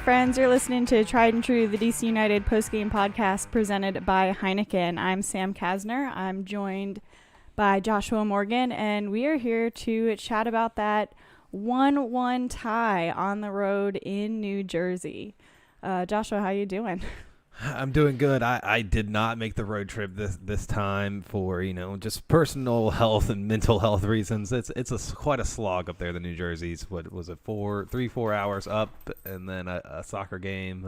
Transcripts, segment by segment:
friends. You're listening to Tried and True, the DC United postgame podcast presented by Heineken. I'm Sam Kasner. I'm joined by Joshua Morgan, and we are here to chat about that 1-1 tie on the road in New Jersey. Joshua, how you doing? I'm doing good. I did not make the road trip this time for, just personal health and mental health reasons. It's quite a slog up there, the New Jersey's. What was it, 4 hours up, and then a soccer game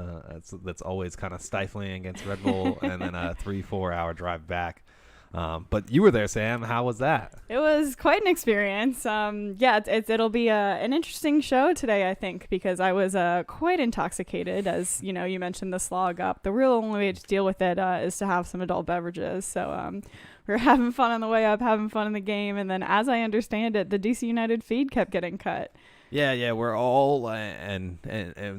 that's always kind of stifling against Red Bull, and then a 3-4 hour drive back. But you were there, Sam. How was that? It was quite an experience. It'll be an interesting show today, I think, because I was quite intoxicated, as you mentioned the slog up. The real only way to deal with it is to have some adult beverages. So we were having fun on the way up, having fun in the game, and then, as I understand it, the DC United feed kept getting cut. Yeah, we're all and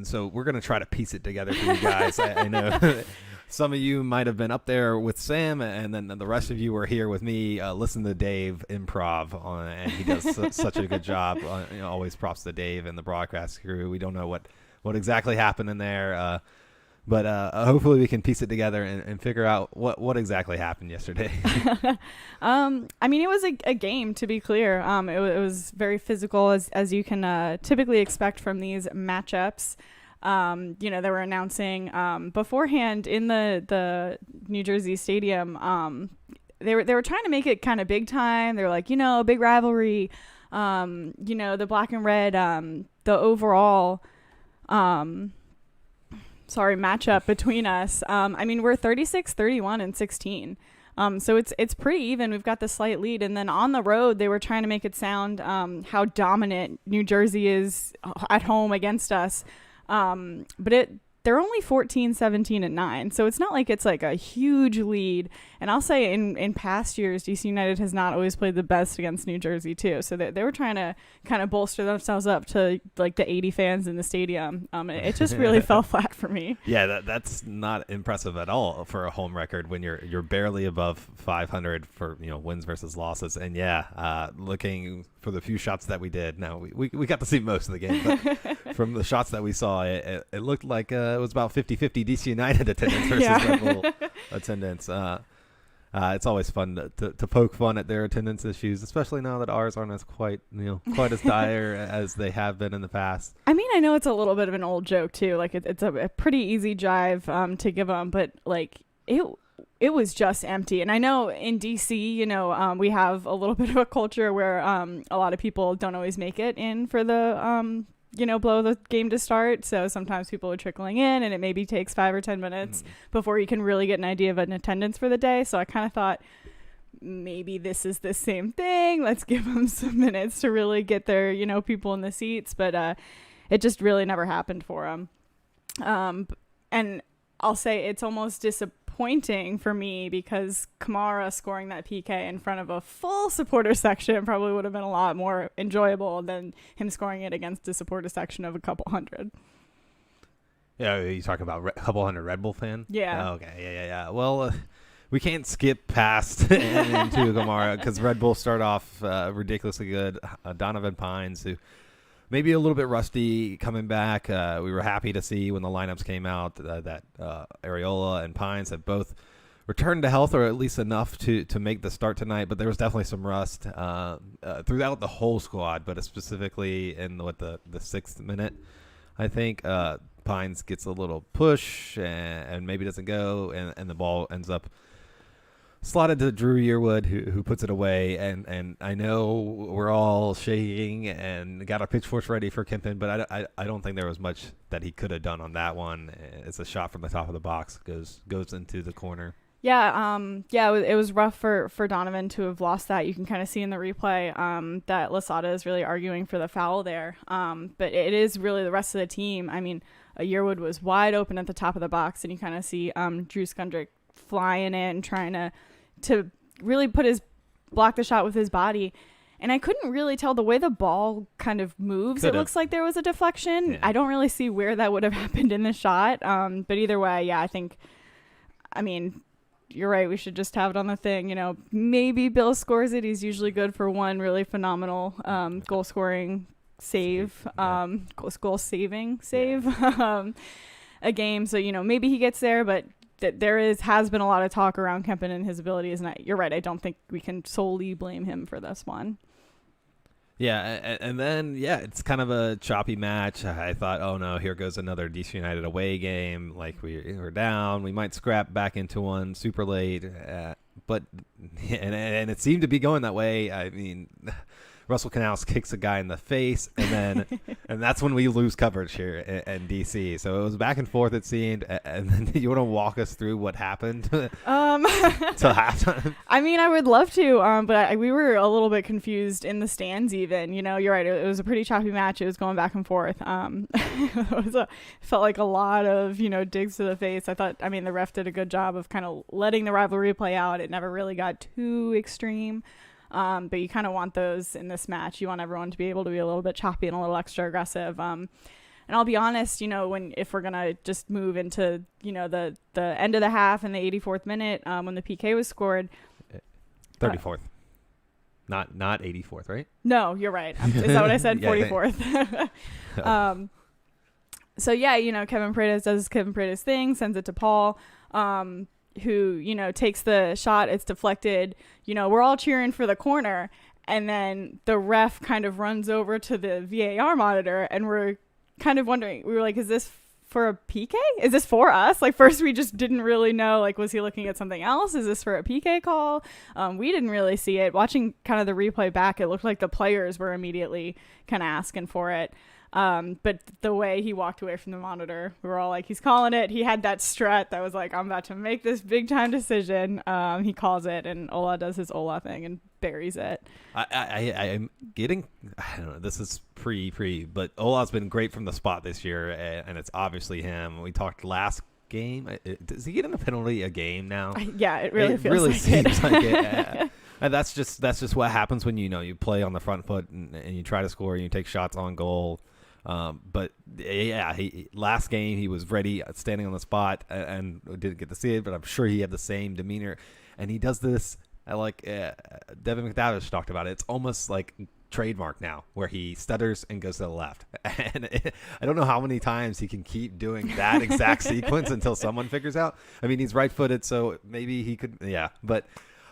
so we're gonna try to piece it together for you guys. I know. Some of you might have been up there with Sam, and then the rest of you were here with me. Listen to Dave improv, and he does such a good job. Always props to Dave and the broadcast crew. We don't know what exactly happened in there, but hopefully we can piece it together and figure out what exactly happened yesterday. It was a game, to be clear. It was very physical, as you can typically expect from these matchups. They were announcing beforehand in the New Jersey stadium. They were trying to make it kind of big time. They were like, a big rivalry. The black and red. The overall, matchup between us. We're 36, 31, and 16. So it's pretty even. We've got the slight lead, and then on the road they were trying to make it sound how dominant New Jersey is at home against us. But they're only 14, 17, and 9. So it's not like it's like a huge lead. And I'll say in past years, DC United has not always played the best against New Jersey too. So they were trying to kind of bolster themselves up to like the 80 fans in the stadium. It just really fell flat for me. Yeah, that's not impressive at all for a home record when you're barely above 500 for wins versus losses. And looking for the few shots that we did. Now we got to see most of the game, but from the shots that we saw, it looked like it was about 50-50 DC United attendance versus Red Bull attendance. It's always fun to poke fun at their attendance issues, especially now that ours aren't as quite as dire as they have been in the past. I know it's a little bit of an old joke too. Like it's a pretty easy jive to give them, but like it was just empty. And I know in DC, we have a little bit of a culture where a lot of people don't always make it in for the blow the game to start. So sometimes people are trickling in, and it maybe takes 5 or 10 minutes before you can really get an idea of an attendance for the day. So I kind of thought maybe this is the same thing. Let's give them some minutes to really get their, people in the seats. But it just really never happened for them. And I'll say it's almost disappointing for me because Kamara scoring that PK in front of a full supporter section probably would have been a lot more enjoyable than him scoring it against a supporter section of a couple hundred. Yeah, are you talking about a couple hundred Red Bull fans? Yeah. Oh, okay, yeah. Well, we can't skip past into Kamara because Red Bull start off ridiculously good. Donovan Pines, who maybe a little bit rusty coming back. We were happy to see when the lineups came out that Areola and Pines have both returned to health, or at least enough to make the start tonight. But there was definitely some rust throughout the whole squad, but specifically in the 6th minute, I think Pines gets a little push and maybe doesn't go, and the ball ends up slotted to Drew Yearwood, who puts it away, and I know we're all shaking and got our pitchforks ready for Kempin, but I don't think there was much that he could have done on that one. It's a shot from the top of the box, goes into the corner. Yeah, it was rough for Donovan to have lost that. You can kind of see in the replay that Losada is really arguing for the foul there, but it is really the rest of the team. Yearwood was wide open at the top of the box, and you kind of see Drew Skundrick flying in, trying to really block the shot with his body. And I couldn't really tell the way the ball kind of moves. It looks like there was a deflection. Yeah. I don't really see where that would have happened in the shot. But either way, yeah, you're right. We should just have it on the thing. Maybe Bill scores it. He's usually good for one really phenomenal goal scoring save, Yeah. goal saving save a game. So, maybe he gets there, but has been a lot of talk around Kempen and his abilities. And you're right. I don't think we can solely blame him for this one. Yeah, and then, it's kind of a choppy match. I thought, oh, no, here goes another DC United away game. Like, we're down. We might scrap back into one super late. But it seemed to be going that way. I mean, Russell Canals kicks a guy in the face, and that's when we lose coverage here in DC. So it was back and forth, it seemed. And then you want to walk us through what happened till halftime? I mean, I would love to, but we were a little bit confused in the stands even. You're right. It was a pretty choppy match. It was going back and forth. It felt like a lot of, digs to the face. The ref did a good job of kind of letting the rivalry play out. It never really got too extreme. But you kind of want those in this match. You want everyone to be able to be a little bit choppy and a little extra aggressive. And I'll be honest, if we're gonna just move into the end of the half in the 84th minute, when the PK was scored, 34th, not 84th, right? No, you're right. Is that what I said? 44th. So Kevin Paredes does Kevin Paredes thing, sends it to Paul. Who, takes the shot. It's deflected. We're all cheering for the corner. And then the ref kind of runs over to the VAR monitor. And we're kind of wondering, we were like, is this for a PK? Is this for us? Like, first we just didn't really know, like, was he looking at something else? Is this for a PK call? We didn't really see it. Watching kind of the replay back, it looked like the players were immediately kind of asking for it. But the way he walked away from the monitor, we were all like, he's calling it. He had that strut that was like, I'm about to make this big time decision. He calls it, and Ola does his Ola thing and buries it. I'm getting, I don't know, this is pre, but Ola's been great from the spot this year, and it's obviously him. We talked last game. Does he get in a penalty a game now? Yeah, it really feels like seems it. like it. And that's just what happens when you play on the front foot and you try to score and you take shots on goal. But last game he was ready, standing on the spot, and didn't get to see it, but I'm sure he had the same demeanor. And he does this, like Devin McTavish talked about it. It's almost like trademark now, where he stutters and goes to the left. And I don't know how many times he can keep doing that exact sequence until someone figures out. I mean, he's right-footed, so maybe he could, but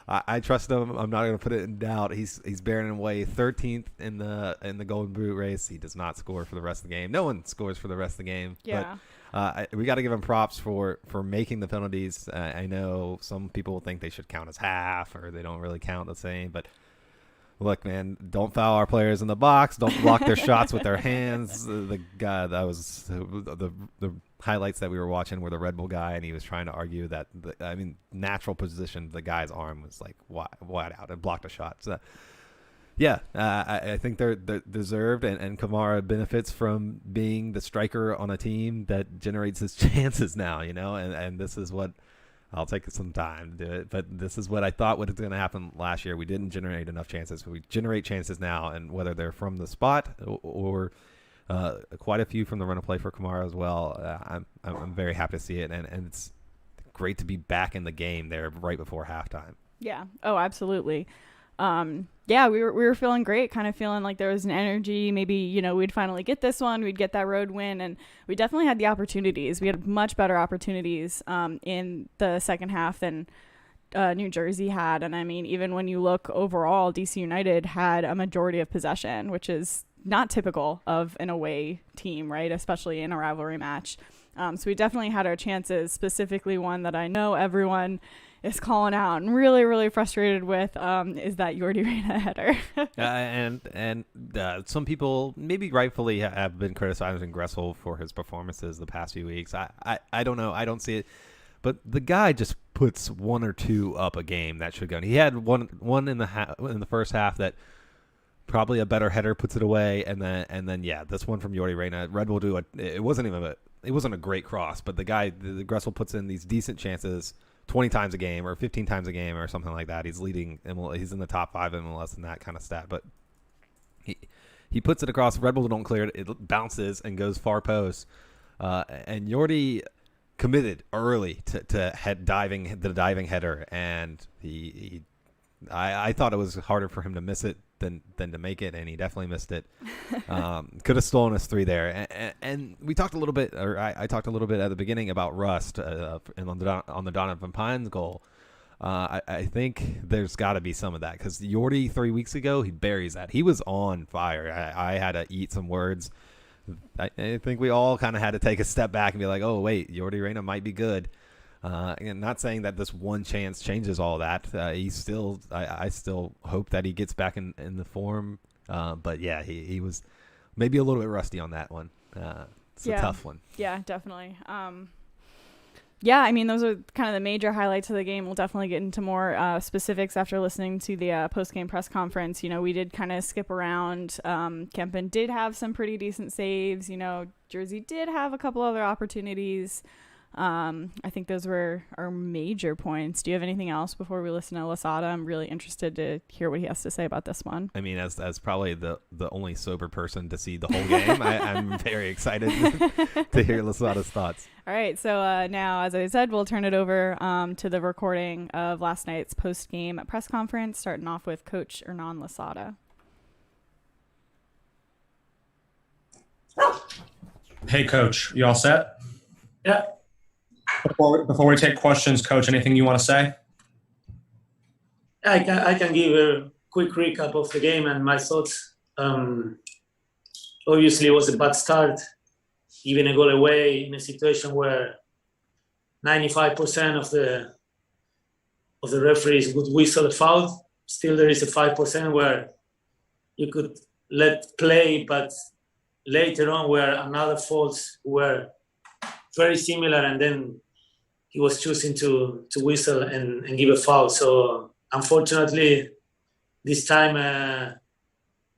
I trust him. I'm not going to put it in doubt. He's bearing away 13th in the Golden Boot race. He does not score for the rest of the game. No one scores for the rest of the game. Yeah. But we got to give him props for making the penalties. I know some people think they should count as half, or they don't really count the same. But look, man, don't foul our players in the box. Don't block their shots with their hands. The guy that was the highlights that we were watching were the Red Bull guy, and he was trying to argue that natural position, the guy's arm was like wide out and blocked a shot. So I think they're deserved, and Kamara benefits from being the striker on a team that generates his chances now, and this is what I'll take some time to do it, but this is what I thought was going to happen last year. We didn't generate enough chances. We generate chances now, and whether they're from the spot or quite a few from the run of play for Kamara as well. I'm very happy to see it, and it's great to be back in the game there right before halftime. Yeah. Oh, absolutely. We were feeling great, kind of feeling like there was an energy. Maybe, we'd finally get this one. We'd get that road win, and we definitely had the opportunities. We had much better opportunities in the second half than New Jersey had. And I mean, even when you look overall, DC United had a majority of possession, which is not typical of an away team, right? Especially in a rivalry match. So we definitely had our chances, specifically one that I know everyone is calling out and really, really frustrated with, is that Yordi Reyna header. and some people maybe rightfully have been criticizing Gressel for his performances the past few weeks. I don't know. I don't see it. But the guy just puts one or two up a game that should go. And he had one in the first half that probably a better header puts it away, and then this one from Yordi Reyna. Red Bull do it. It wasn't a great cross, but the Gressel puts in these decent chances 20 times a game or 15 times a game or something like that. He's leading MLS. He's in the top 5 MLS and that kind of stat. But he puts it across. Red Bull don't clear it. It bounces and goes far post. And Yordi committed early to the diving header, and I thought it was harder for him to miss it than to make it, and he definitely missed it. Could have stolen us 3 there. And we talked a little bit, or I talked a little bit at the beginning about rust and on the Donovan Pines goal. I think there's got to be some of that, because Yordi 3 weeks ago, he buries that. He was on fire. I had to eat some words. I think we all kind of had to take a step back and be like, oh, wait, Yordi Reyna might be good. And not saying that this one chance changes all that. I still hope that he gets back in the form. But yeah, he was maybe a little bit rusty on that one. It's a tough one. Yeah, definitely. Yeah, I mean, those are kind of the major highlights of the game. We'll definitely get into more specifics after listening to the post-game press conference. You know, we did kind of skip around. Kempen did have some pretty decent saves. You know, Jersey did have a couple other opportunities. I think those were our major points. Do you have anything else before we listen to Losada? I'm really interested to hear what he has to say about this one. I mean, as probably the only sober person to see the whole game, I'm very excited to hear Losada's thoughts. All right, so now, as I said, we'll turn it over to the recording of last night's post-game press conference, starting off with Coach Hernan Losada. Hey, Coach, you all set? Yeah. Before we take questions, Coach, anything you want to say? I can give a quick recap of the game and my thoughts. Obviously, it was a bad start, even a goal away in a situation where 95% of the referees would whistle a foul. Still, there is a 5% where you could let play, but later on, where another faults were very similar, and then he was choosing to whistle and give a foul. So unfortunately, this time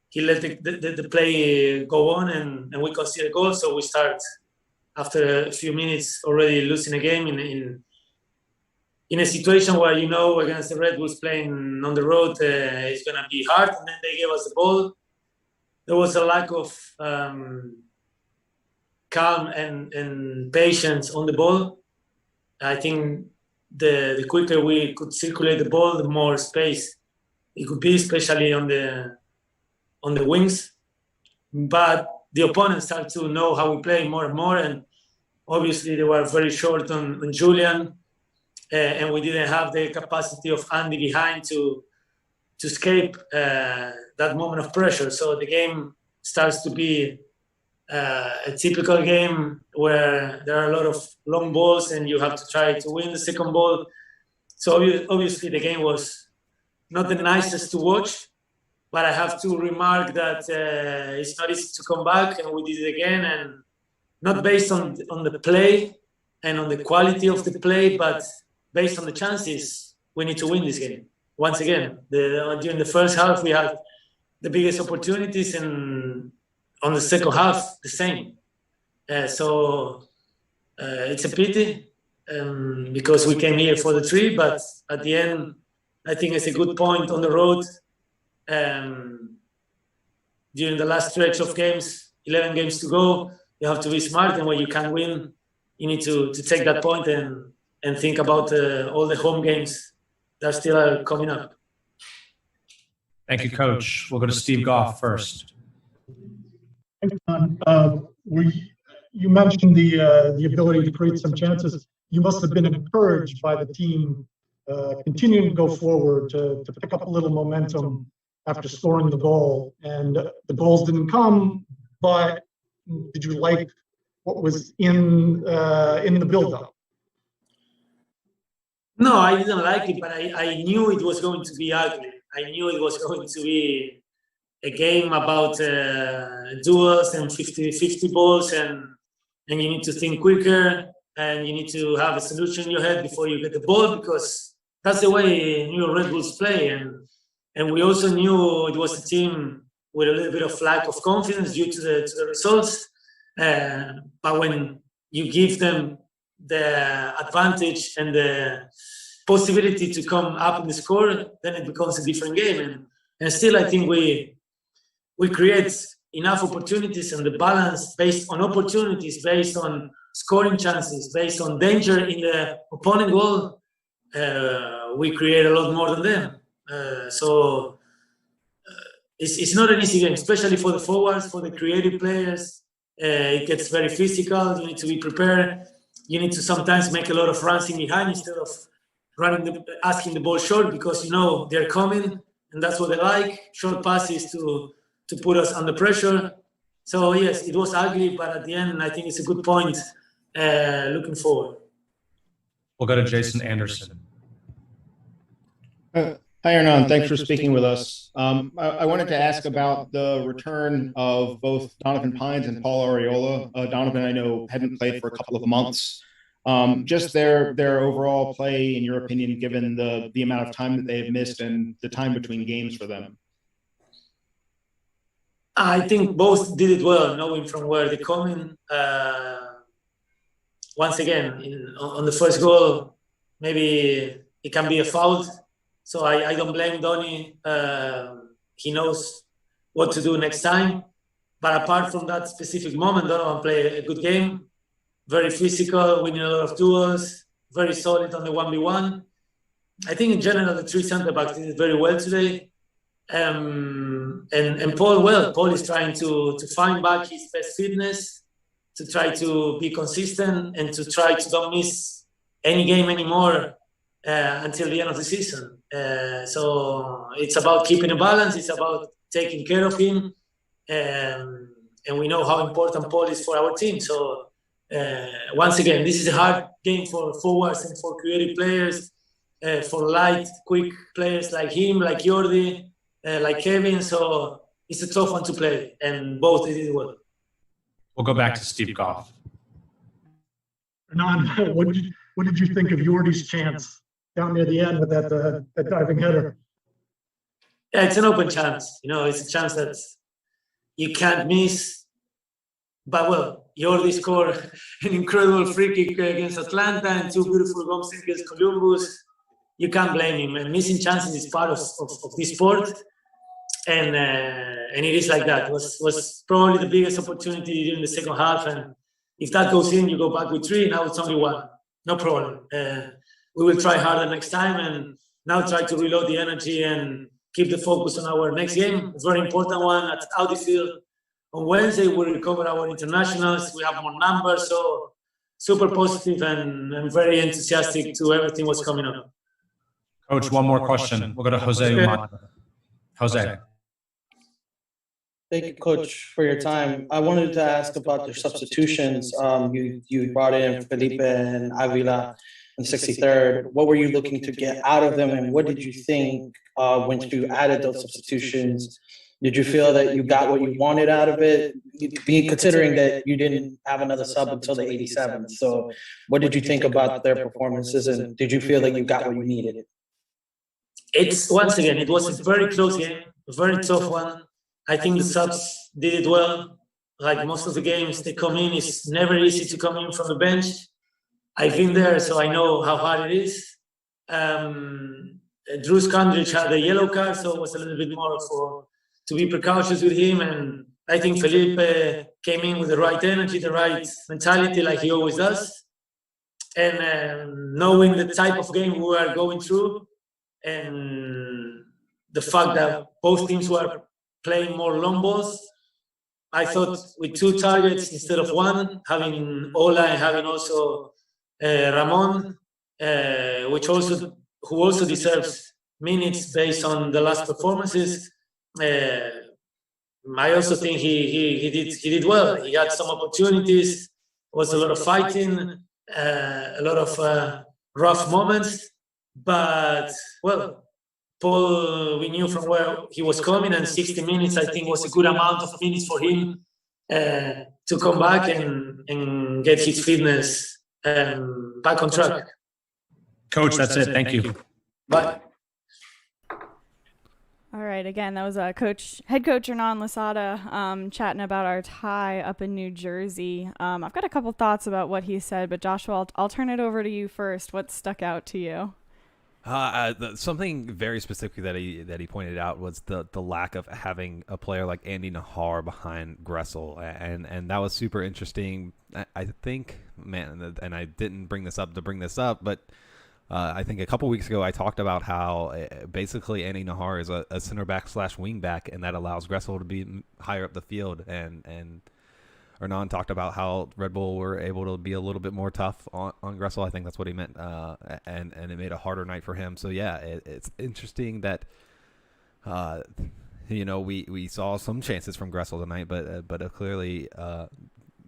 he let the play go on, and we conceded a goal. So we start after a few minutes already losing a game in a situation where, you know, against the Red Bulls playing on the road, it's going to be hard. And then they gave us the ball. There was a lack of calm and patience on the ball. I think the quicker we could circulate the ball, the more space it could be, especially on the wings. But the opponents start to know how we play more and more, and obviously they were very short on Julian, and we didn't have the capacity of Andy behind to escape that moment of pressure. So the game starts to be a typical game where there are a lot of long balls and you have to try to win the second ball. So obviously the game was not the nicest to watch, but I have to remark that it's not easy to come back, and we did it again, and not based on the play and on the quality of the play, but based on the chances. We need to win this game. Once again, during the first half, we had the biggest opportunities, and on the second half, the same. So it's a pity because we came here for the 3, but at the end, I think it's a good point on the road. During the last stretch of games, 11 games to go, you have to be smart, and when you can win, you need to take that point and think about all the home games that still are coming up. Thank you, Coach. We'll go to Steve Goff first. You mentioned the ability to create some chances. You must have been encouraged by the team continuing to go forward to pick up a little momentum after scoring the goal. And the goals didn't come, but did you like what was in the build-up? No, I didn't like it, but I knew it was going to be ugly. I knew it was going to be a game about duels and 50-50 balls, and you need to think quicker, and you need to have a solution in your head before you get the ball, because that's the way New York Red Bulls play. And we also knew it was a team with a little bit of lack of confidence due to the results. But when you give them the advantage and the possibility to come up in the score, then it becomes a different game. And still, I think we create enough opportunities, and the balance based on opportunities, based on scoring chances, based on danger in the opponent goal, we create a lot more than them. So it's not an easy game, especially for the forwards, for the creative players. It gets very physical. You need to be prepared. You need to sometimes make a lot of runs in behind instead of asking the ball short, because they're coming, and that's what they like. Short passes to put us under pressure. So yes, it was ugly, but at the end, I think it's a good point. Looking forward. We'll go to Jason Anderson. Hi, Hernan. Thanks for speaking with us. I wanted to ask about the return of both Donovan Pines and Paul Arriola. Donovan, I know, hadn't played for a couple of months. Just their overall play, in your opinion, given the amount of time that they have missed and the time between games for them. I think both did it well, knowing from where they're coming. Once again, on the first goal, maybe it can be a foul. So I don't blame Donny. He knows what to do next time. But apart from that specific moment, Donovan played a good game. Very physical, winning a lot of duels, very solid on the 1v1. I think in general, the three center-backs did very well today. And Paul is trying to find back his best fitness, to try to be consistent and to try to don't miss any game anymore until the end of the season. So it's about keeping a balance. It's about taking care of him. And we know how important Paul is for our team. So once again, this is a hard game for forwards and for creative players, for light, quick players like him, like Jordi, like Kevin. So it's a tough one to play, and both did it well. We'll go back to Steve Goff. Hernan, what did you think of Jordi's chance down near the end with that diving header? Yeah, it's an open chance. It's a chance that you can't miss. But well, Jordi scored an incredible free kick against Atlanta and two beautiful goals against Columbus. You can't blame him. And missing chances is part of this sport. And it is like that. It was probably the biggest opportunity during the second half. And if that goes in, you go back with three. Now it's only one. No problem. We will try harder next time and now try to reload the energy and keep the focus on our next game. It's a very important one at Audi Field. On Wednesday, we'll recover our internationals. We have more numbers. So super positive and very enthusiastic to everything what's coming up. Coach, one more question. We'll go to Jose Umata. Jose. Thank you, Coach, for your time. I wanted to ask about your substitutions. You brought in Felipe and Avila in 63rd. What were you looking to get out of them, and what did you think when you added those substitutions? Did you feel that you got what you wanted out of it, considering that you didn't have another sub until the 87th? So what did you think about their performances, and did you feel that you got what you needed? Once again, it was a very close game, a very tough one. I think the subs did it well. Like most of the games, they come in. It's never easy to come in from the bench. I've been there, so I know how hard it is. Drew Skandrich had a yellow card, so it was a little bit more to be precautious with him. And I think Felipe came in with the right energy, the right mentality, like he always does. And knowing the type of game we are going through, and the fact that both teams were playing more long balls, I thought with two targets instead of one, having Ola and having also Ramon, who also deserves minutes based on the last performances. I also think he did well. He had some opportunities. Was a lot of fighting, a lot of rough moments, but well, Paul, we knew from where he was coming, and 60 minutes, I think, was a good amount of minutes for him to come back and get his fitness back on track. Coach, that's it. Thank you. Bye. All right. Again, that was head coach Hernan Losada chatting about our tie up in New Jersey. I've got a couple thoughts about what he said, but Joshua, I'll turn it over to you first. What stuck out to you? Something very specific that he pointed out was the lack of having a player like Andy Nahar behind Gressel, and that was super interesting. I think, man, and I didn't bring this up, but I think a couple weeks ago I talked about how basically Andy Nahar is a center back / wing back, and that allows Gressel to be higher up the field. And Hernan talked about how Red Bull were able to be a little bit more tough on Gressel. I think that's what he meant, and it made a harder night for him. So yeah, it's interesting that we saw some chances from Gressel tonight, but clearly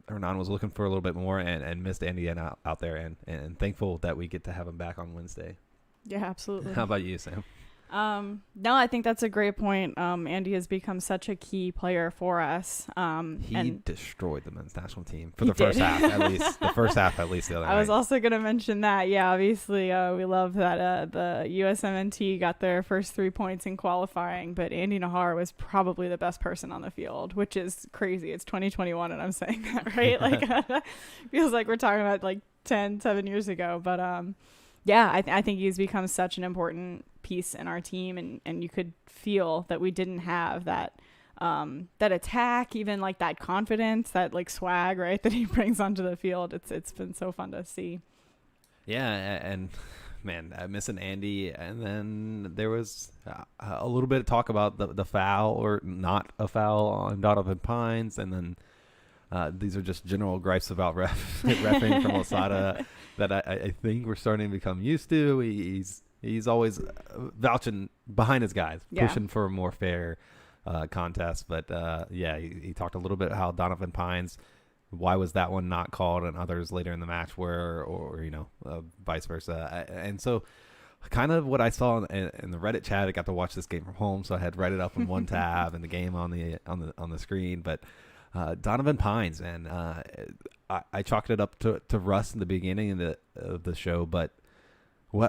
Hernan was looking for a little bit more and missed Andy out there, and thankful that we get to have him back on Wednesday. Yeah, absolutely. How about you, Sam? No, I think that's a great point. Andy has become such a key player for us. He destroyed the men's national team for the first half, at least. The first half, at least, the other night. I was also going to mention that. Yeah, obviously, we love that the USMNT got their first 3 points in qualifying, but Andy Nahar was probably the best person on the field, which is crazy. It's 2021, and I'm saying that, right? Like, feels like we're talking about like 7 years ago. But yeah, I think he's become such an important piece in our team, and you could feel that we didn't have that attack, even like that confidence, that like swag, right, that he brings onto the field. It's been so fun to see. Yeah, and man, missing Andy, and then there was a little bit of talk about the foul or not a foul on Donovan Pines, and then these are just general gripes about reffing from Losada that I think we're starting to become used to. He's always vouching behind his guys, pushing for a more fair contest. But yeah, he talked a little bit how Donovan Pines, why was that one not called and others later in the match were, or vice versa. And so kind of what I saw in the Reddit chat, I got to watch this game from home, so I had Reddit up in one tab and the game on the screen. But Donovan Pines, and I chalked it up to Russ in the beginning of the show, but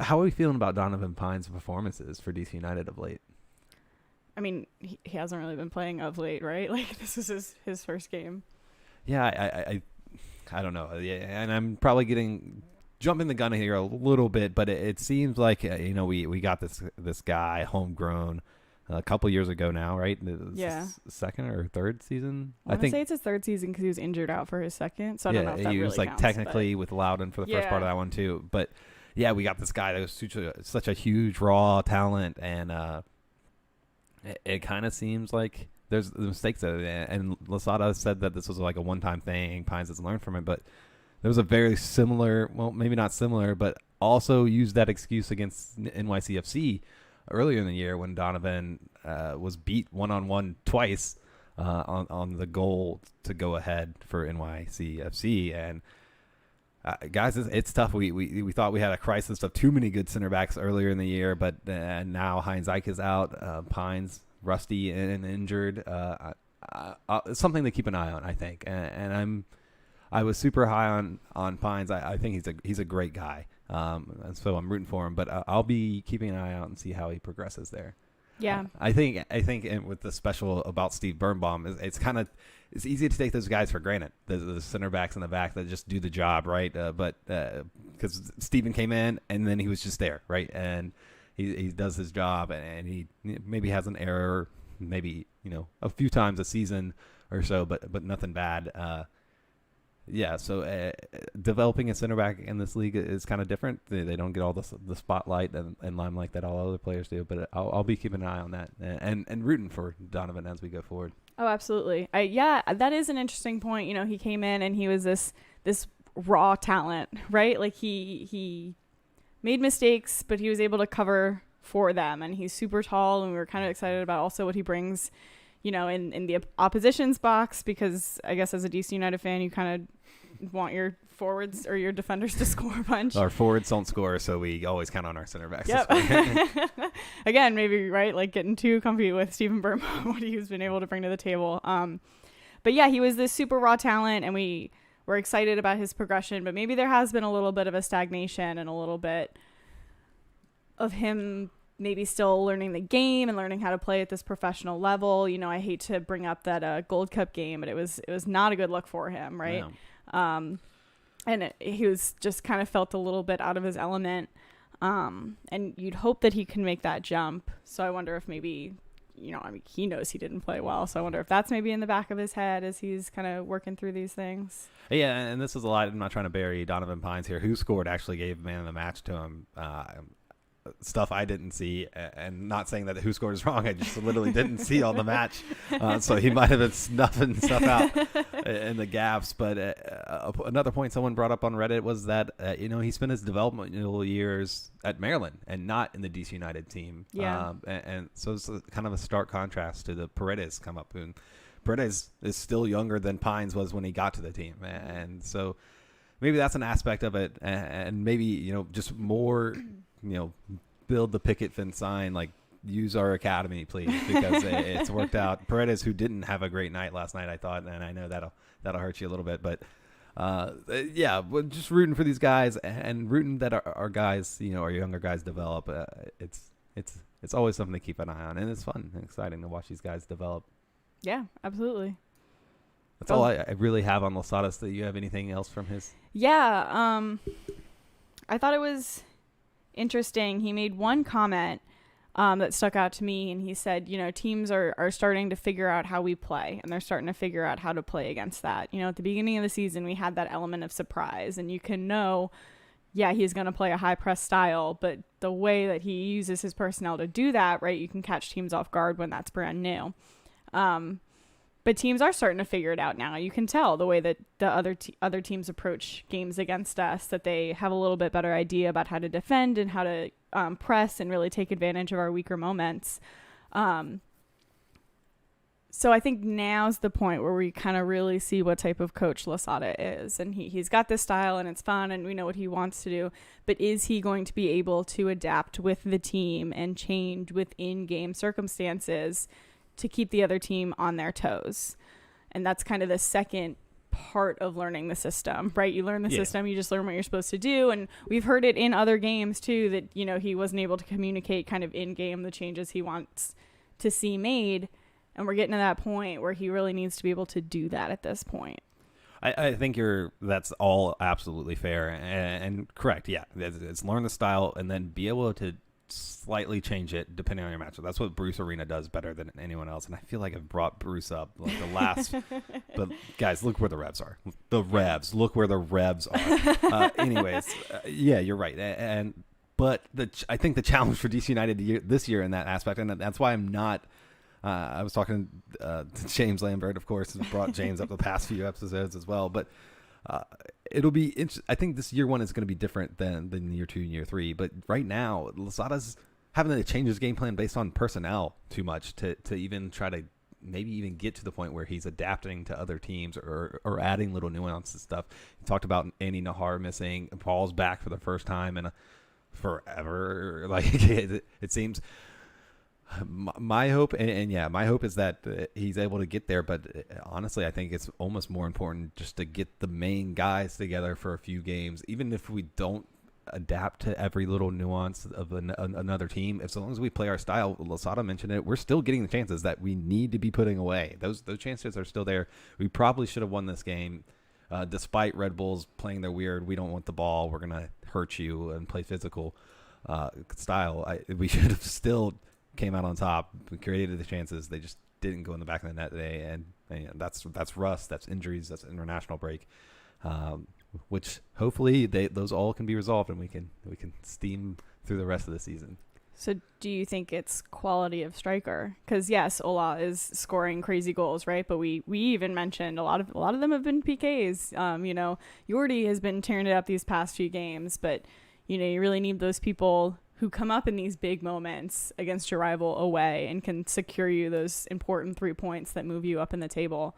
how are we feeling about Donovan Pines' performances for DC United of late? I mean, he hasn't really been playing of late, right? Like, this is his first game. Yeah, I don't know. Yeah, and I'm probably jumping the gun here a little bit, but it seems like we got this guy homegrown a couple years ago now, right? Yeah. Second or third season? I think it's his third season because he was injured out for his second. So I don't know if that he really was like counts, technically with Loudon for the first part of that one too, but. Yeah, we got this guy that was such a huge raw talent, and it kind of seems like there's mistakes there. And Losada said that this was like a one-time thing. Pines has learned from it, but there was a very similar, well, maybe not similar, but also used that excuse against NYCFC earlier in the year when Donovan was beat one-on-one twice on the goal to go ahead for NYCFC. And guys, it's tough. We thought we had a crisis of too many good center backs earlier in the year, but now Heinz Ike is out, Pines rusty and injured. Something to keep an eye on, I think. And I was super high on Pines. I think he's a great guy, and so I'm rooting for him. But I'll be keeping an eye out and see how he progresses there. Yeah, I think with the special about Steve Birnbaum, it's easy to take those guys for granted, the center backs in the back that just do the job, right? But because Steven came in and then he was just there, right? And he does his job, and he maybe has an error, maybe a few times a season or so, but nothing bad. Yeah, so developing a center back in this league is kind of different. They don't get all the spotlight and limelight that all other players do, but I'll be keeping an eye on that and rooting for Donovan as we go forward. Oh, absolutely. Yeah, that is an interesting point. He came in and he was this raw talent, right? Like he made mistakes, but he was able to cover for them, and he's super tall, and we were kind of excited about also what he brings in the opposition's box, because I guess as a DC United fan, you kind of want your forwards or your defenders to score a bunch. Our forwards don't score, so we always count on our center backs. Yep. Again, maybe, right, like getting too comfy with Stephen Birnbaum, what he's been able to bring to the table. But yeah, he was this super raw talent, and we were excited about his progression, but maybe there has been a little bit of a stagnation and a little bit of him maybe still learning the game and learning how to play at this professional level. I hate to bring up that Gold Cup game, but it was not a good look for him, right? No. And he was just kind of felt a little bit out of his element. And you'd hope that he can make that jump. So I wonder if maybe I mean, he knows he didn't play well. So I wonder if that's maybe in the back of his head as he's kind of working through these things. Yeah, and this is a lot. I'm not trying to bury Donovan Pines here. Who scored actually gave man of the match to him. Stuff I didn't see, and not saying that who scored is wrong. I just literally didn't see all the match, so he might have been snuffing stuff out in the gaps. But another point someone brought up on Reddit was that he spent his developmental years at Maryland and not in the DC United team. Yeah. And so it's kind of a stark contrast to the Paredes come up, and Paredes is still younger than Pines was when he got to the team, and so maybe that's an aspect of it, and maybe just more. Build the picket fence sign, like use our academy, please, because it's worked out. Paredes, who didn't have a great night last night, I thought, and I know that'll hurt you a little bit, but we're just rooting for these guys and rooting that our guys, our younger guys develop. It's always something to keep an eye on, and it's fun and exciting to watch these guys develop. Yeah, absolutely. That's all I really have on Losada. Do you have anything else from his? Yeah, I thought it was interesting. He made one comment that stuck out to me, and he said, teams are starting to figure out how we play, and they're starting to figure out how to play against that. At the beginning of the season, we had that element of surprise, and you can know, he's going to play a high press style, but the way that he uses his personnel to do that, right, you can catch teams off guard when that's brand new. But teams are starting to figure it out now. You can tell the way that the other teams approach games against us, that they have a little bit better idea about how to defend and how to press and really take advantage of our weaker moments. So I think now's the point where we kind of really see what type of coach Losada is. And he's got this style and it's fun and we know what he wants to do. But is he going to be able to adapt with the team and change within game circumstances to keep the other team on their toes? And that's kind of the second part of learning the system, right? You learn the system, you just learn what you're supposed to do. And we've heard it in other games too, that, he wasn't able to communicate kind of in game the changes he wants to see made. And we're getting to that point where he really needs to be able to do that at this point. I think that's all absolutely fair and correct. Yeah, it's learn the style and then be able to slightly change it depending on your matchup. That's what Bruce Arena does better than anyone else. And I feel like I've brought Bruce up like the last, but guys, look where the revs are. Look where the revs are. Yeah, you're right. But I think the challenge for DC United this year in that aspect, and that's why I'm not. I was talking to James Lambert, of course, has brought James up the past few episodes as well. But it'll be interesting. I think this year one is going to be different than year 2 and year 3. But right now, Losada's having to change his game plan based on personnel too much to even try to maybe even get to the point where he's adapting to other teams or adding little nuances stuff. He talked about Andy Nahar missing. Paul's back for the first time in forever. Like it seems. My hope, my hope is that he's able to get there. But honestly, I think it's almost more important just to get the main guys together for a few games, even if we don't adapt to every little nuance of another team. As long as we play our style, Losada mentioned it, we're still getting the chances that we need to be putting away. Those chances are still there. We probably should have won this game, despite Red Bulls playing their weird, we don't want the ball, we're gonna hurt you and play physical style. We should have still came out on top. We created the chances. They just didn't go in the back of the net today, and that's rust, that's injuries, that's international break, which hopefully those all can be resolved, and we can steam through the rest of the season. So do you think it's quality of striker? Because yes, Ola is scoring crazy goals, right? But we even mentioned a lot of them have been PKs. Yordi has been tearing it up these past few games, but you really need those people who come up in these big moments against your rival away and can secure you those important 3 points that move you up in the table.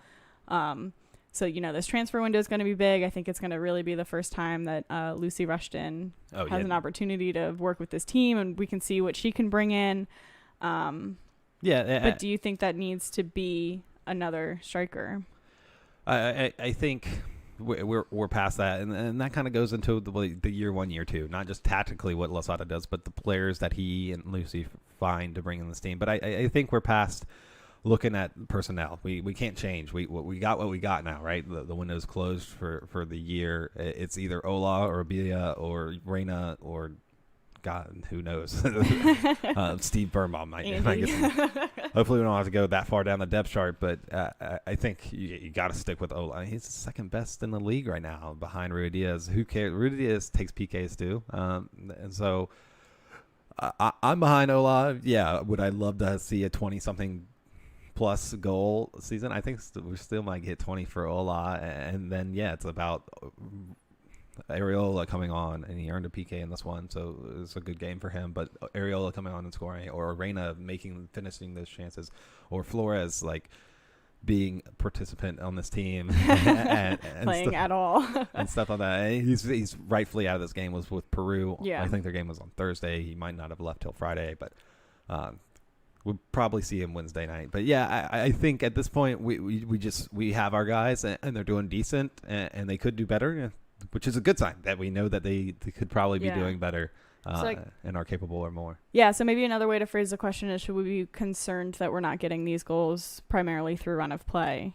So, this transfer window is going to be big. I think it's going to really be the first time that Lucy Rushton has an opportunity to work with this team, and we can see what she can bring in. But do you think that needs to be another striker? I think we're past that, and that kind of goes into the year 1, year 2, not just tactically what Losada does, but the players that he and Lucy find to bring in this team. But I think we're past looking at personnel. We can't change. We got what we got now, right? The window's closed for the year. It's either Ola or Abilia or Reina or God, who knows? Steve Birnbaum might Andy. get some. Hopefully, we don't have to go that far down the depth chart, but I think you got to stick with Ola. He's the second best in the league right now behind Rui Diaz. Who cares? Rui Diaz takes PKs too. And so I'm behind Ola. Yeah, would I love to see a 20-something plus goal season? I think we still might get 20 for Ola. And then, yeah, it's about Areola coming on, and he earned a PK in this one, so it's a good game for him. But Areola coming on and scoring, or Reina finishing those chances, or Flores like being a participant on this team and Playing at all. and stuff like that. And he's rightfully out of this game. Was with Peru. Yeah. I think their game was on Thursday. He might not have left till Friday, but we'll probably see him Wednesday night. But yeah, I think at this point we have our guys, and they're doing decent, and they could do better, which is a good sign that we know that they could probably be doing better and are capable or more. Yeah, so maybe another way to phrase the question is, should we be concerned that we're not getting these goals primarily through run of play?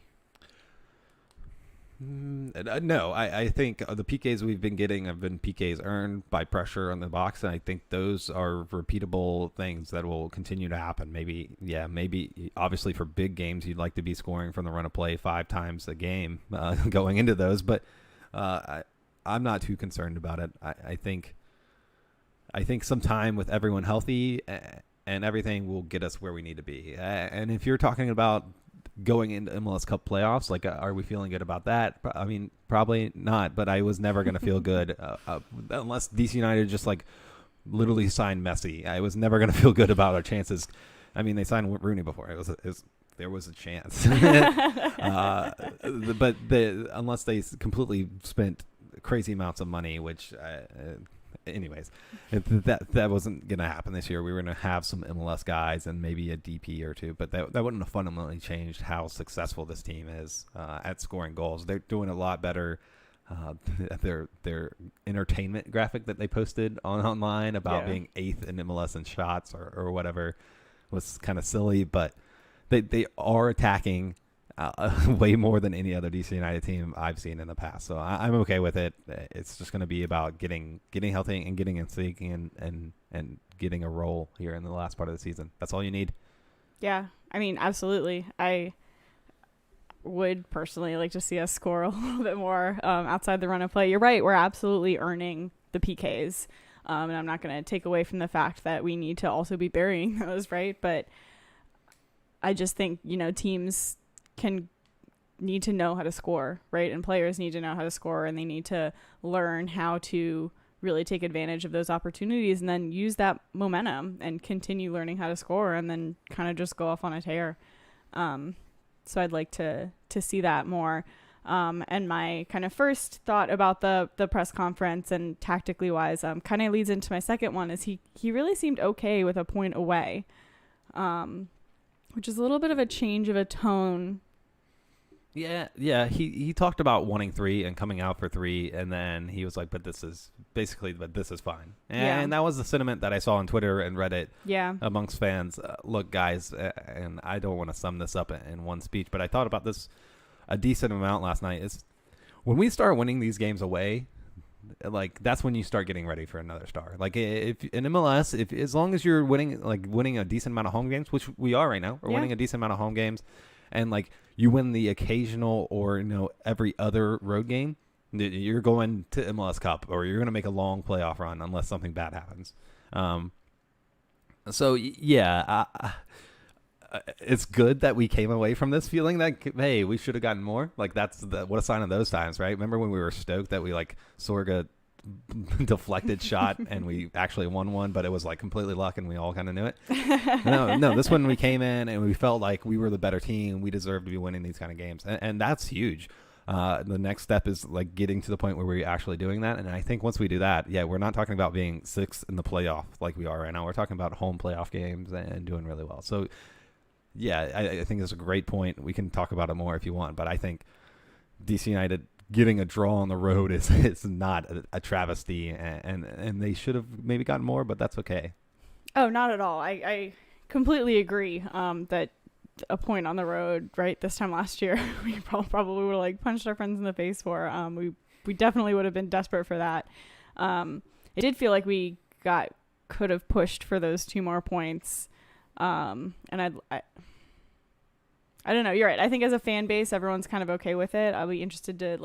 No, I think the PKs we've been getting have been PKs earned by pressure on the box, and I think those are repeatable things that will continue to happen. Maybe obviously for big games, you'd like to be scoring from the run of play 5 times a game going into those, but I'm not too concerned about it. I think some time with everyone healthy and everything will get us where we need to be. And if you're talking about going into MLS Cup playoffs, like, are we feeling good about that? I mean, probably not, but I was never going to feel good unless DC United just like literally signed Messi. I was never going to feel good about our chances. I mean, they signed Rooney before. There was a chance. But unless they completely spent crazy amounts of money, which anyways, that wasn't going to happen this year. We were going to have some MLS guys and maybe a DP or two, but that wouldn't have fundamentally changed how successful this team is at scoring goals. They're doing a lot better. Their entertainment graphic that they posted online about being 8th in MLS in shots or whatever was kind of silly, but they are attacking way more than any other DC United team I've seen in the past. So I'm okay with it. It's just going to be about getting healthy and getting in sync and getting a roll here in the last part of the season. That's all you need. Yeah, I mean, absolutely. I would personally like to see us score a little bit more outside the run of play. You're right. We're absolutely earning the PKs. And I'm not going to take away from the fact that we need to also be burying those, right? But I just think, teams need to know how to score, right? And players need to know how to score, and they need to learn how to really take advantage of those opportunities and then use that momentum and continue learning how to score and then kind of just go off on a tear. So I'd like to see that more. And my kind of first thought about the press conference and tactically wise kind of leads into my second one is he really seemed okay with a point away, which is a little bit of a change of a tone. Yeah. He talked about wanting 3 and coming out for 3, and then he was like, but this is fine. And that was the sentiment that I saw on Twitter and Reddit amongst fans. Look, guys, and I don't want to sum this up in one speech, but I thought about this a decent amount last night. Is when we start winning these games away, like that's when you start getting ready for another star. Like if in MLS, as long as you're winning a decent amount of home games, which we are right now, we're winning a decent amount of home games, and like you win the occasional or every other road game, you're going to MLS Cup or you're going to make a long playoff run unless something bad happens. So yeah, it's good that we came away from this feeling that, hey, we should have gotten more. Like what a sign of those times, right? Remember when we were stoked that we like Sorga deflected shot and we actually won one, but it was like completely luck and we all kind of knew it. No, this one we came in and we felt like we were the better team. We deserved to be winning these kind of games, and that's huge. The next step is like getting to the point where we're actually doing that, and I think once we do that, we're not talking about being 6th in the playoff like we are right now. We're talking about home playoff games and doing really well. So yeah, I think it's a great point. We can talk about it more if you want, but I think DC United getting a draw on the road is not a travesty, and they should have maybe gotten more, but that's okay. Oh, not at all. I completely agree that a point on the road, right, this time last year, we probably would have like punched our friends in the face for. We definitely would have been desperate for that. It did feel like we got could have pushed for those 2 more points. And I don't know. You're right. I think as a fan base, everyone's kind of okay with it. I'll be interested to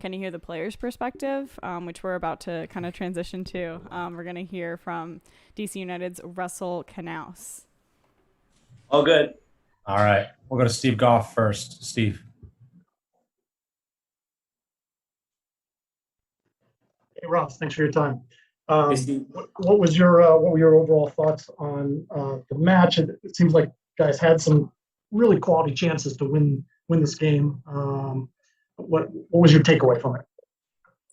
kind of hear the players' perspective, which we're about to kind of transition to. We're going to hear from DC United's Russell Knaus. All good. All right. We'll go to Steve Goff first. Steve. Hey, Ross, thanks for your time. Hey, Steve. What were your overall thoughts on the match? It seems like guys had some really quality chances to win this game. What was your takeaway from it?